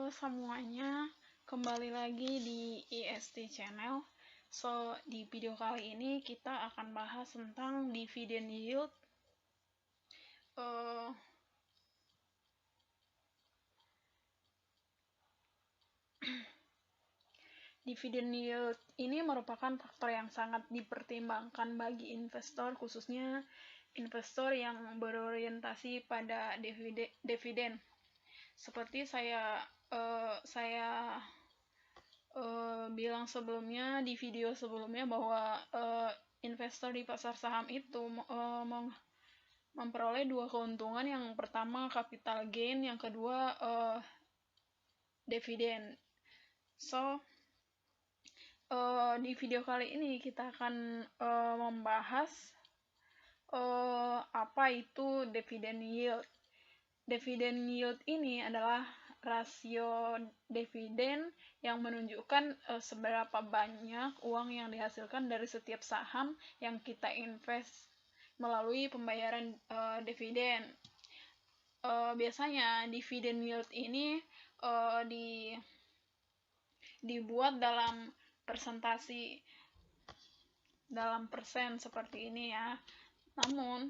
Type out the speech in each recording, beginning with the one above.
Halo semuanya, kembali lagi di IST Channel. Di video kali ini kita akan bahas tentang dividend yield. Dividend yield ini merupakan faktor yang sangat dipertimbangkan bagi investor, khususnya investor yang berorientasi pada dividen. Seperti saya bilang sebelumnya di video sebelumnya bahwa investor di pasar saham itu memperoleh dua keuntungan. Yang pertama capital gain, yang kedua dividen. Di video kali ini kita akan membahas apa itu dividend yield. Dividend yield ini adalah rasio dividen yang menunjukkan seberapa banyak uang yang dihasilkan dari setiap saham yang kita invest melalui pembayaran dividen. Biasanya dividen yield ini dibuat dalam persentasi, dalam persen seperti ini ya. Namun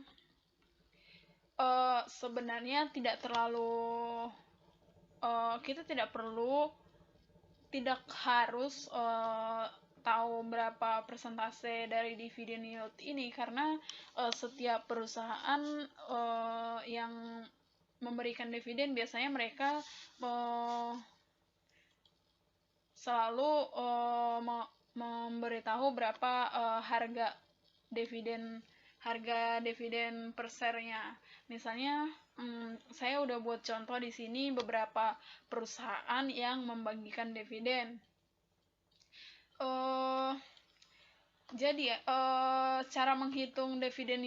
sebenarnya tidak terlalu kita tidak harus tahu berapa persentase dari dividen yield ini, karena setiap perusahaan yang memberikan dividen biasanya mereka selalu memberitahu berapa harga dividen per share-nya. Misalnya saya udah buat contoh di sini beberapa perusahaan yang membagikan dividen. Jadi cara menghitung dividen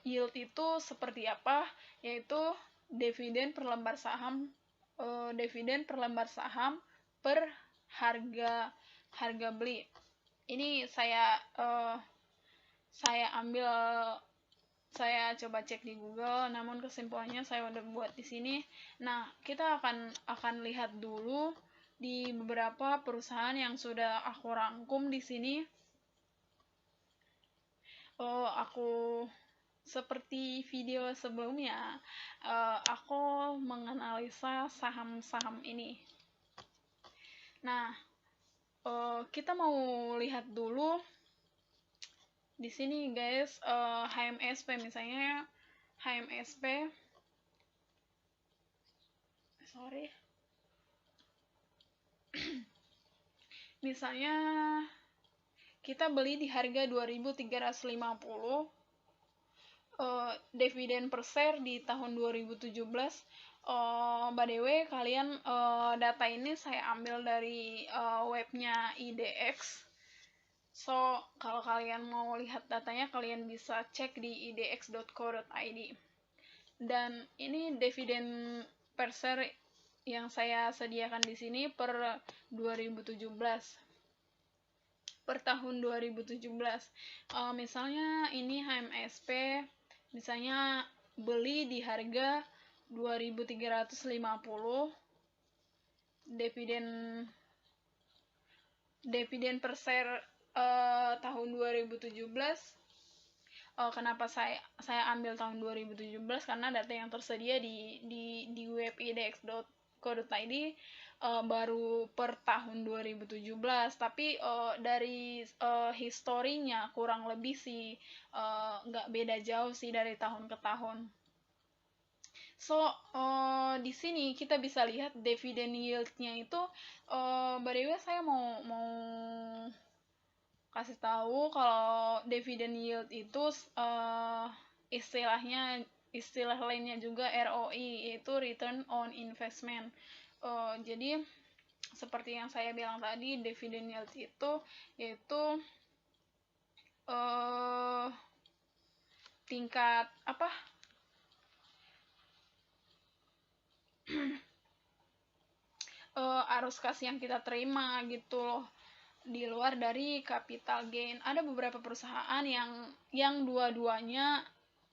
yield itu seperti apa? Yaitu dividen per lembar saham per harga beli. Ini saya coba cek di Google, namun kesimpulannya saya udah buat di sini. Nah, kita akan lihat dulu di beberapa perusahaan yang sudah aku rangkum di sini. Aku seperti video sebelumnya, aku menganalisa saham-saham ini. Nah, kita mau lihat dulu di sini guys, HMSP misalnya. HMSP misalnya kita beli di harga 2.350, dividen per share di tahun 2017. By the way, kalian data ini saya ambil dari webnya IDX. Kalau kalian mau lihat datanya, kalian bisa cek di idx.co.id. Dan ini dividen per share yang saya sediakan di sini per 2017. Per tahun 2017. Misalnya ini HMSP, misalnya beli di harga 2.350, dividen per share tahun 2017. Kenapa saya ambil tahun 2017? Karena data yang tersedia di web idx.co.id baru per tahun 2017, tapi dari historinya kurang lebih sih nggak beda jauh sih dari tahun ke tahun. Di sini kita bisa lihat dividen yield-nya itu. By the way, saya mau kasih tahu kalau dividen yield itu istilah lainnya juga ROI, yaitu return on investment. Jadi seperti yang saya bilang tadi, dividen yield itu yaitu tingkat arus kas yang kita terima gitu loh, di luar dari capital gain. Ada beberapa perusahaan yang dua-duanya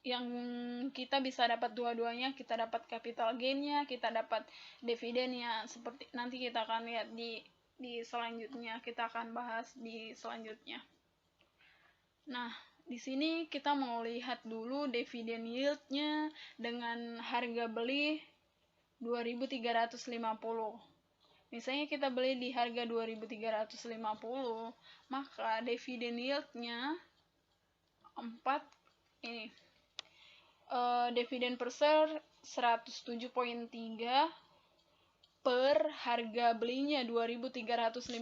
yang kita bisa dapat dua-duanya, kita dapat capital gain-nya, kita dapat dividennya. Seperti nanti kita akan lihat di selanjutnya, kita akan bahas di selanjutnya. Nah, di sini kita mau lihat dulu dividen yield-nya dengan harga beli 2.350. Misalnya kita beli di harga 2.350, maka dividen yield-nya 4 ini. Dividen per share 107,3 per harga belinya 2.350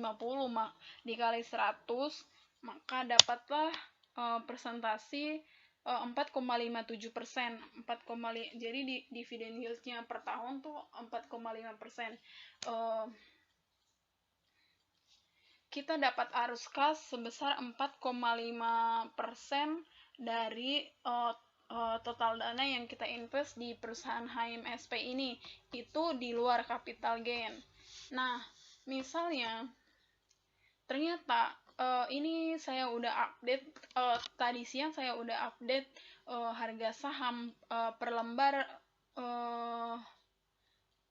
dikali 100, maka dapatlah presentasi 4,57%. Jadi dividen yieldnya per tahun tuh 4,5%. Kita dapat arus kas sebesar 4,5% dari total dana yang kita invest di perusahaan HMSP ini. Itu di luar capital gain. Nah, misalnya ternyata ini saya udah update, tadi siang saya udah update harga saham per lembar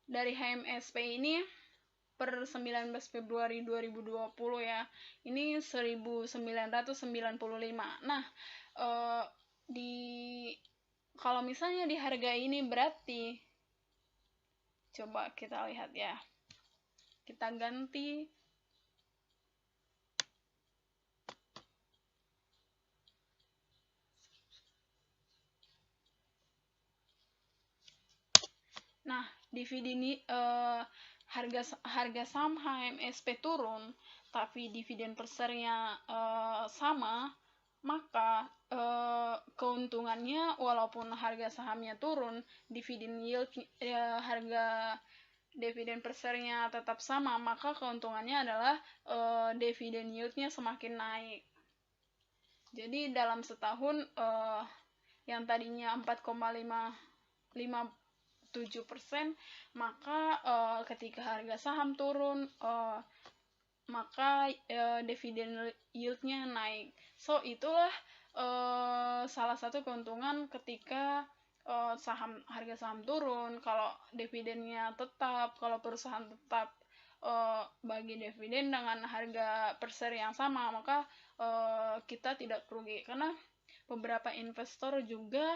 dari HMSP ini per 19 Februari 2020 ya. Ini 1995. Nah, kalau misalnya di harga ini berarti, coba kita lihat ya. Kita ganti Nah, dividen harga saham HMSP turun, tapi dividen per share-nya sama, maka keuntungannya walaupun harga sahamnya turun, dividen yield harga dividen per share-nya tetap sama, maka keuntungannya adalah dividen yield-nya semakin naik. Jadi dalam setahun yang tadinya 4,57%, maka ketika harga saham turun, maka dividen yield-nya naik. So, itulah salah satu keuntungan ketika harga saham turun. Kalau dividennya tetap, kalau perusahaan tetap bagi dividen dengan harga per share yang sama, maka kita tidak rugi. Karena beberapa investor juga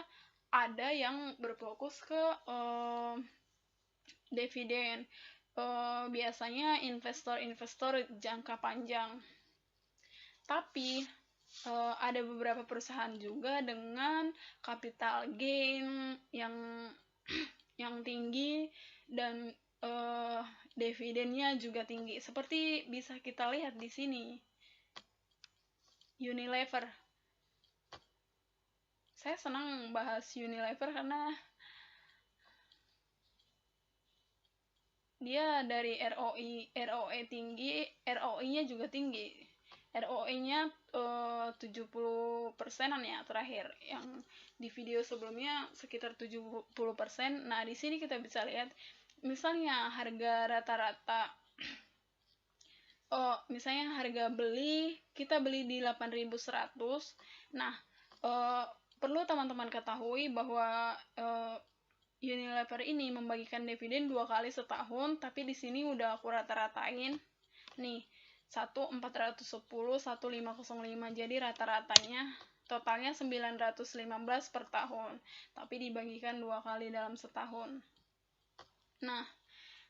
ada yang berfokus ke dividen. Biasanya investor jangka panjang. Tapi ada beberapa perusahaan juga dengan capital gain yang tinggi dan dividennya juga tinggi. Seperti bisa kita lihat di sini. Unilever. Saya senang bahas Unilever karena dia dari ROE tinggi, ROI-nya juga tinggi. ROE-nya 70%-an ya terakhir. Yang di video sebelumnya sekitar 70%. Nah, di sini kita bisa lihat misalnya harga rata-rata misalnya harga beli, kita beli di 8.100. Nah, perlu teman-teman ketahui bahwa Unilever ini membagikan dividen 2 kali setahun, tapi di sini udah aku rata-ratain. Nih, 1.410, 1.505. Jadi rata-ratanya totalnya 915 per tahun, tapi dibagikan 2 kali dalam setahun. Nah,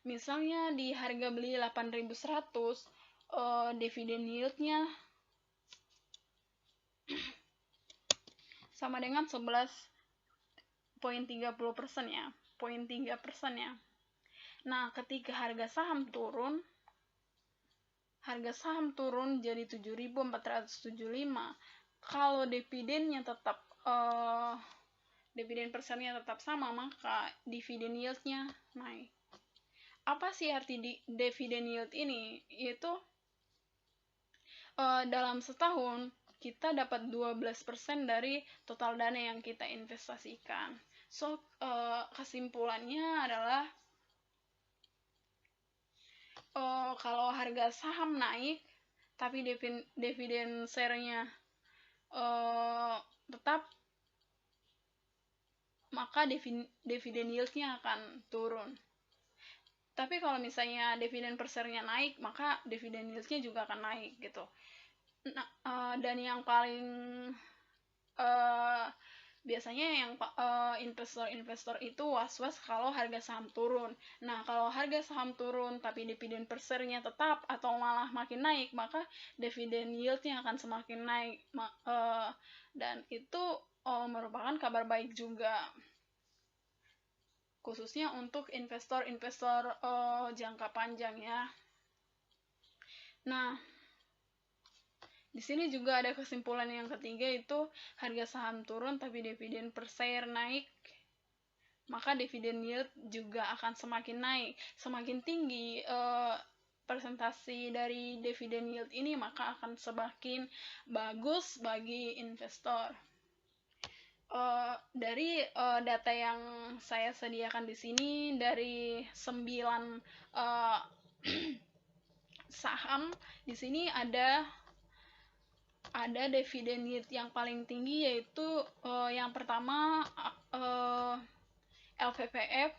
misalnya di harga beli 8.100, dividen yield-nya sama dengan 11,30% ya, 0,3% ya. Nah, ketika harga saham turun jadi 7.475. Kalau dividennya tetap dividen persennya tetap sama, maka dividen yield-nya naik. Apa sih arti dividen yield ini? Yaitu dalam setahun kita dapat 12% dari total dana yang kita investasikan. So, kesimpulannya adalah kalau harga saham naik tapi dividen share-nya tetap, maka dividen yieldnya akan turun. Tapi kalau misalnya dividen per share-nya naik, maka dividen yield-nya juga akan naik gitu. Nah, dan yang paling biasanya yang investor itu was-was kalau harga saham turun. Nah, kalau harga saham turun tapi dividen per share-nya tetap atau malah makin naik, maka dividen yield-nya akan semakin naik. Dan itu merupakan kabar baik juga, khususnya untuk investor-investor jangka panjang ya. Nah, di sini juga ada kesimpulan yang ketiga, itu harga saham turun tapi dividen per share naik, maka dividen yield juga akan semakin naik. Semakin tinggi presentasi dari dividen yield ini, maka akan semakin bagus bagi investor. Dari data yang saya sediakan di sini, dari 9 saham di sini ada dividen yield yang paling tinggi, yaitu yang pertama LPPF,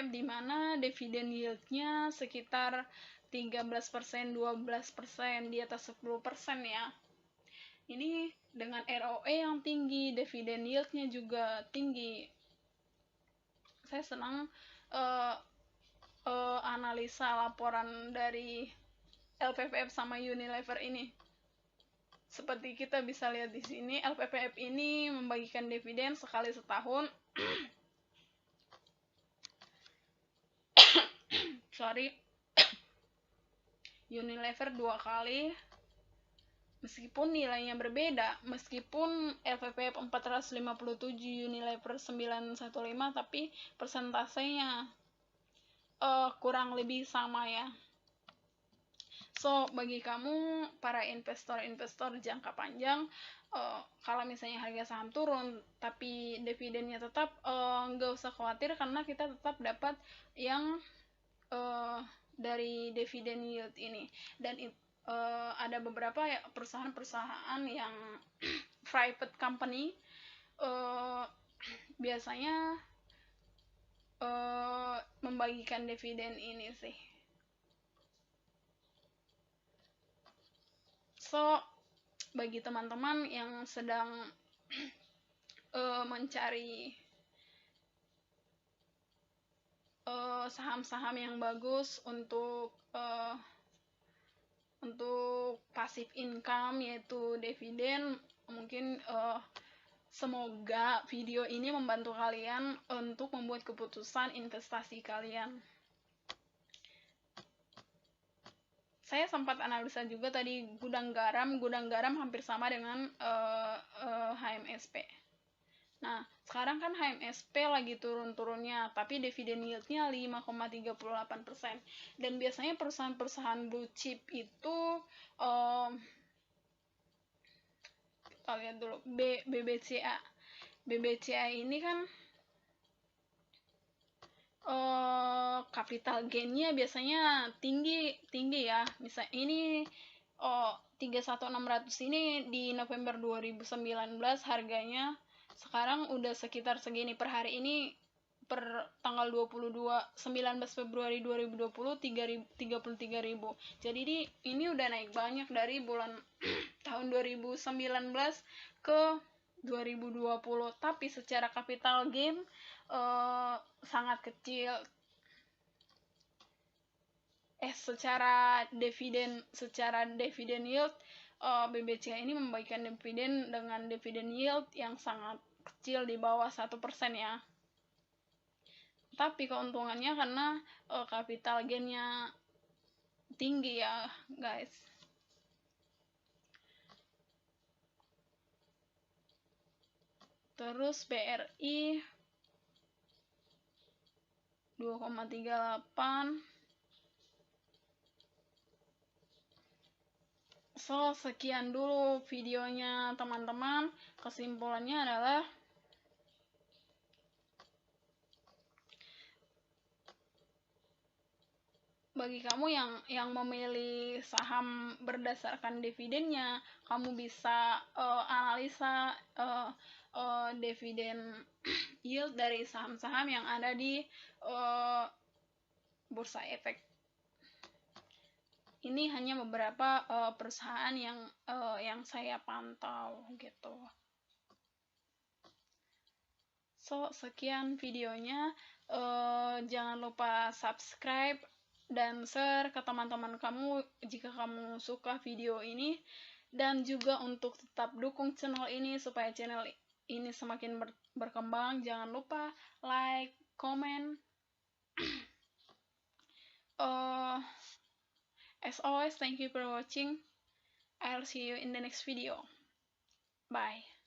di mana dividen yield-nya sekitar 13%, 12%, di atas 10% ya. Ini dengan ROE yang tinggi, dividen yield-nya juga tinggi. Saya senang analisa laporan dari LPPF sama Unilever ini. Seperti kita bisa lihat di sini, LPPF ini membagikan dividen sekali setahun. Unilever 2 kali. Meskipun nilainya berbeda, meskipun LPPF 457, Unilever 915, tapi persentasenya kurang lebih sama ya. So, bagi kamu para investor jangka panjang, kalau misalnya harga saham turun tapi dividennya tetap, nggak usah khawatir, karena kita tetap dapat yang dari dividen yield ini. Dan ada beberapa ya, perusahaan-perusahaan yang private company biasanya membagikan dividen ini sih. So, bagi teman-teman yang sedang mencari saham-saham yang bagus untuk passive income, yaitu dividen, mungkin semoga video ini membantu kalian untuk membuat keputusan investasi kalian. Saya sempat analisa juga tadi gudang garam hampir sama dengan HMSP. Nah, sekarang kan HMSP lagi turun-turunnya, tapi dividen yield-nya 5,38%. Dan biasanya perusahaan-perusahaan blue chip itu, kita lihat dulu, BBCA ini kan capital gain-nya biasanya tinggi ya. Misal ini 31600 ini di November 2019 harganya, sekarang udah sekitar segini per hari ini, per tanggal 19 Februari 2020 33.000. Jadi ini udah naik banyak dari bulan tahun 2019 ke 2020, tapi secara capital gain sangat kecil. Secara dividen yield, BBCA ini membagikan dividen dengan dividen yield yang sangat kecil, di bawah 1% ya. Tapi keuntungannya karena capital gain-nya tinggi ya guys. Terus BRI 2,38. So, sekian dulu videonya teman-teman. Kesimpulannya adalah bagi kamu yang memilih saham berdasarkan dividennya, kamu bisa analisa dividen yield dari saham-saham yang ada di bursa efek. Ini hanya beberapa perusahaan yang saya pantau gitu. So, sekian videonya. Jangan lupa subscribe dan share ke teman-teman kamu jika kamu suka video ini. Dan juga untuk tetap dukung channel ini supaya channel ini semakin berkembang. Jangan lupa like, comment. As always, thank you for watching. I'll see you in the next video. Bye.